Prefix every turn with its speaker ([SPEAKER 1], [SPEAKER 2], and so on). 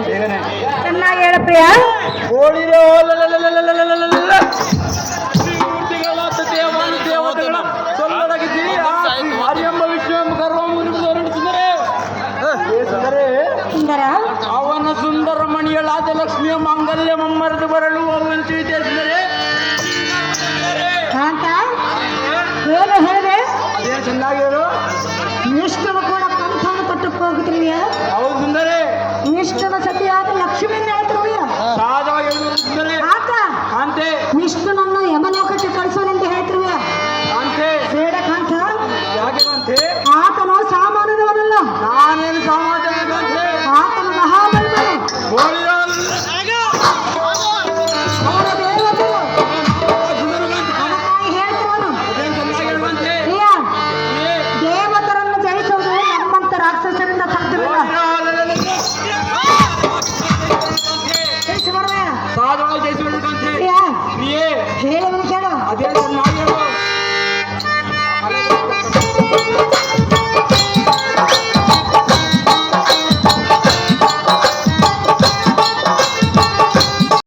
[SPEAKER 1] ಬೇಗನೆ
[SPEAKER 2] ಚೆನ್ನಾಗಿ ಹೇಳ ಪ್ರಿಯ.
[SPEAKER 1] ಓಡಿರೋ ದೇವಾನು ದೇವತೆಗಳ ಸೊಲ್ಲಡಗಿಸಿ ಹರಿಯಂಬ ವಿಶ್ವ ಗರ್ವ ಮುರಿದುದರೆ
[SPEAKER 2] ಸುಂದರ
[SPEAKER 1] ಅವನ ಸುಂದರ ಮಣಿಯಳಾದ ಲಕ್ಷ್ಮಿಯ ಮಾಂಗಲ್ಯ ಮಮ್ಮರೆದು ಬರಲು ಅವಂತ ವಿಚಾರಿಸಿದರೆ
[SPEAKER 2] ಕಾಂತ ಏನು ಹೇಳಿದೆ?
[SPEAKER 1] ಅದೇ ಚೆನ್ನಾಗಿ ಹೇಳು.
[SPEAKER 2] ವಿಷ್ಣುವು ಕೂಡ ಕಂಠವನ್ನು ತೊಟ್ಟಕ್ಕೆ ಹೋಗುತ್ತಿರುವಿಯ?
[SPEAKER 1] ಹೌದು ಸುಂದರೇ.
[SPEAKER 2] ವಿಷ್ಣುವ ಸತಿಯಾದ ಲಕ್ಷ್ಮಿಯನ್ನು ಹೇಳ್ತಿರುವಿಯ?
[SPEAKER 1] ಸಹಜವಾಗಿ ಹೇಳುವುದು ಸುಂದರೇ.
[SPEAKER 2] ಕಾಂತ
[SPEAKER 1] ಕಾಂತೆ
[SPEAKER 2] ವಿಷ್ಣುನನ್ನು ಯಮಲೋಕಕ್ಕೆ ಕಳಿಸೋನೆಂದು ಹೇಳ್ತಿರುವಿಯ?
[SPEAKER 1] ಕಾಂತೆ
[SPEAKER 2] ಬೇಡ ಕಾಂತ,
[SPEAKER 1] ಯಾಕೆ ಕಾಂತೆ?
[SPEAKER 2] ಆತನು ಸಾಮಾನ್ಯದವನಲ್ಲ.
[SPEAKER 1] ನಾನೇನು ಸಮಾಧಾನ ಕಾಂತೆ?
[SPEAKER 2] ಆತನು ಮಹಾಬಲವನು.
[SPEAKER 1] ಓಡಿರೋ
[SPEAKER 2] ಅವರ ದೇವತೆಗಳು ನನಗಾಗಿ ಹೇಳ್ತಿರುವನು. ಪ್ರಿಯ, ದೇವತರನ್ನು ಜಯಿಸುವುದು ನಮ್ಮಂತ ರಾಕ್ಷಸರಿಂದ ಸಾಧ್ಯವಿಲ್ಲ. ಜಯಿಸಿ ಬರುವೆ.
[SPEAKER 1] ಸಹಜವಾಗಿ ಜಯಿಸಿಬಿಡು ಕಾಂತೆ.
[SPEAKER 2] ಪ್ರಿಯ,
[SPEAKER 1] ನೀಯೇ
[SPEAKER 2] ಹೇಳುವನು ಕೇಳು.
[SPEAKER 1] ಅದೇ ಚೆನ್ನಾಗಿ ಹೇಳು.